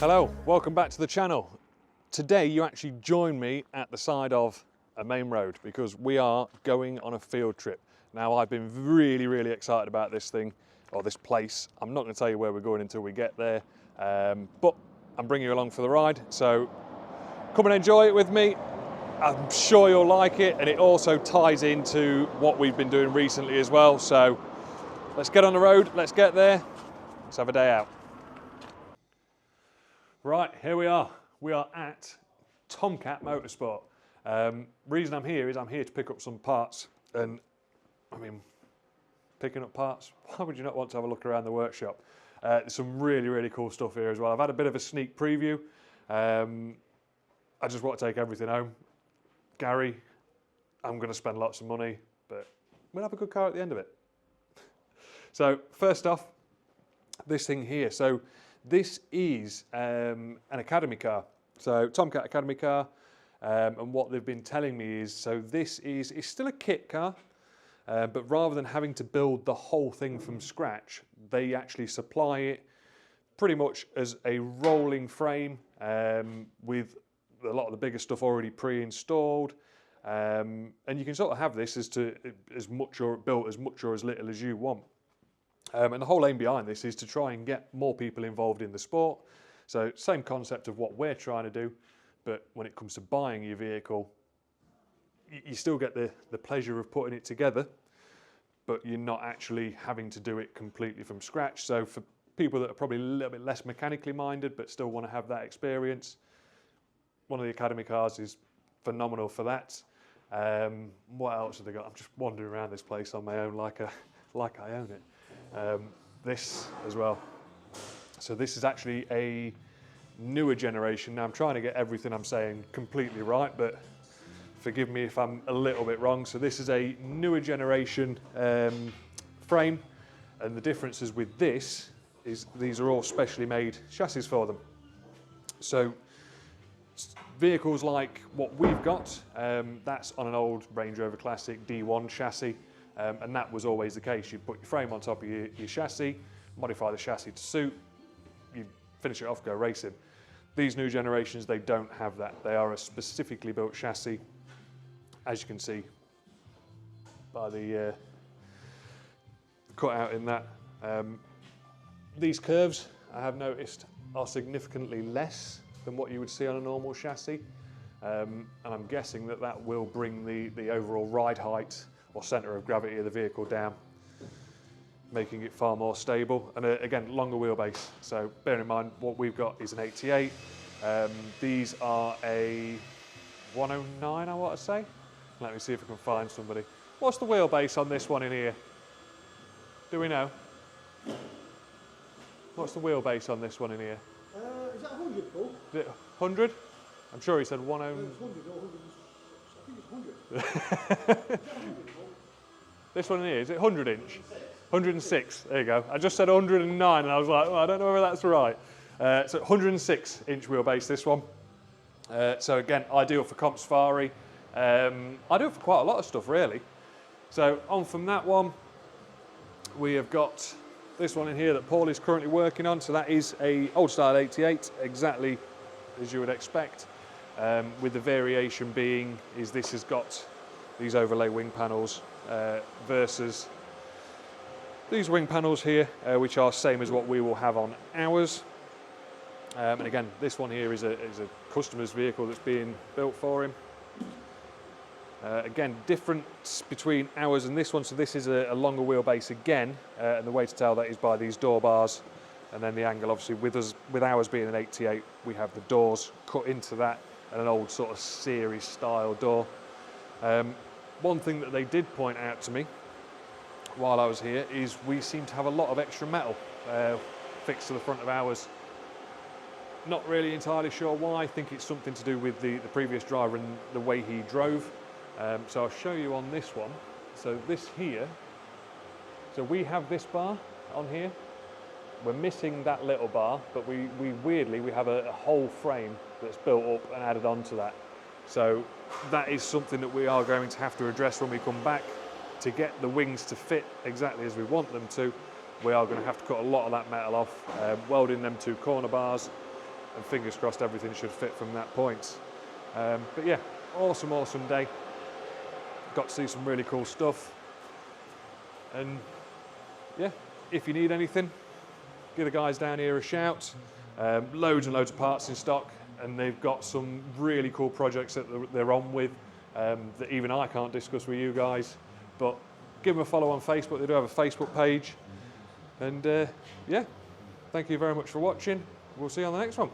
Hello, welcome back to the channel. Today you actually join me at the side of a main road because we are going on a field trip. Now I've been really excited about this thing, or this place. I'm not going to tell you where we're going until we get there, but I'm bringing you along for the ride, so come and enjoy it with me. I'm sure you'll like it, and it also ties into what we've been doing recently as well. So let's get on the road, let's get there, let's have a day out. Right, here we are. We are at Tomcat Motorsport. Reason I'm here is I'm here to pick up some parts, and I mean, picking up parts, why would you not want to have a look around the workshop? There's some really cool stuff here as well. I've had a bit of a sneak preview. I just want to take everything home. Gary, I'm going to spend lots of money, but we'll have a good car at the end of it. So first off, this thing here. So this is an Academy car. So Tomcat Academy car, and what they've been telling me is, so this is, it's still a kit car, but rather than having to build the whole thing from scratch, they actually supply it pretty much as a rolling frame with a lot of the bigger stuff already pre-installed, and you can sort of have this as much or built as much or as little as you want. And the whole aim behind this is to try and get more people involved in the sport. So same concept of what we're trying to do, but when it comes to buying your vehicle, you still get the pleasure of putting it together, but you're not actually having to do it completely from scratch. So for people that are probably a little bit less mechanically minded but still want to have that experience, one of the Academy cars is phenomenal for that. What else have they got? I'm just wandering around this place on my own like I own it. This as well. So this is actually a newer generation. Now I'm trying to get everything I'm saying completely right, but forgive me if I'm a little bit wrong. So this is a newer generation frame, and the differences with this is these are all specially made chassis for them. So vehicles like what we've got, that's on an old Range Rover Classic D1 chassis, and that was always the case. You put your frame on top of your chassis, modify the chassis to suit, you finish it off, go racing. These new generations, they don't have that. They are a specifically built chassis, as you can see by the cutout in that. These curves, I have noticed, are significantly less than what you would see on a normal chassis, and I'm guessing that that will bring the overall ride height or centre of gravity of the vehicle down, making it far more stable, and again, longer wheelbase. So bear in mind what we've got is an 88. These are a 109, I want to say. Let me see if I can find somebody. What's the wheelbase on this one in here? Do we know? What's the wheelbase on this one in here? Is that 100, Paul? Is it 100? I'm sure he said 10. It's 100 or 100. I think it's 100. This one in here, is it 100 inch? 106, there you go. I just said 109 and I was like, well, I don't know whether that's right. So 106 inch wheelbase, this one. So again, ideal for comp safari. Ideal for quite a lot of stuff, really. So on from that one, we have got this one in here that Paul is currently working on. So that is a old style 88, exactly as you would expect. With the variation being, is this has got these overlay wing panels versus these wing panels here, which are same as what we will have on ours. And again, this one here is a customer's vehicle that's being built for him. Again, difference between ours and this one. So this is a longer wheelbase again, and the way to tell that is by these door bars, and then the angle. Obviously, with ours being an 88, we have the doors cut into that, and an old sort of series style door. One thing that they did point out to me while I was here is we seem to have a lot of extra metal fixed to the front of ours. Not really entirely sure why. I think it's something to do with the previous driver and the way he drove. So I'll show you on this one. So this here, so we have this bar on here. We're missing that little bar, but we weirdly have a whole frame that's built up and added onto that. So that is something that we are going to have to address when we come back. To get the wings to fit exactly as we want them to, we are going to have to cut a lot of that metal off, welding them to corner bars, and fingers crossed everything should fit from that point. But yeah, awesome day. Got to see some really cool stuff. And yeah, if you need anything, give the guys down here a shout. Loads and loads of parts in stock, and they've got some really cool projects that they're on with that even I can't discuss with you guys. But give them a follow on Facebook. They do have a Facebook page. And yeah, thank you very much for watching. We'll see you on the next one.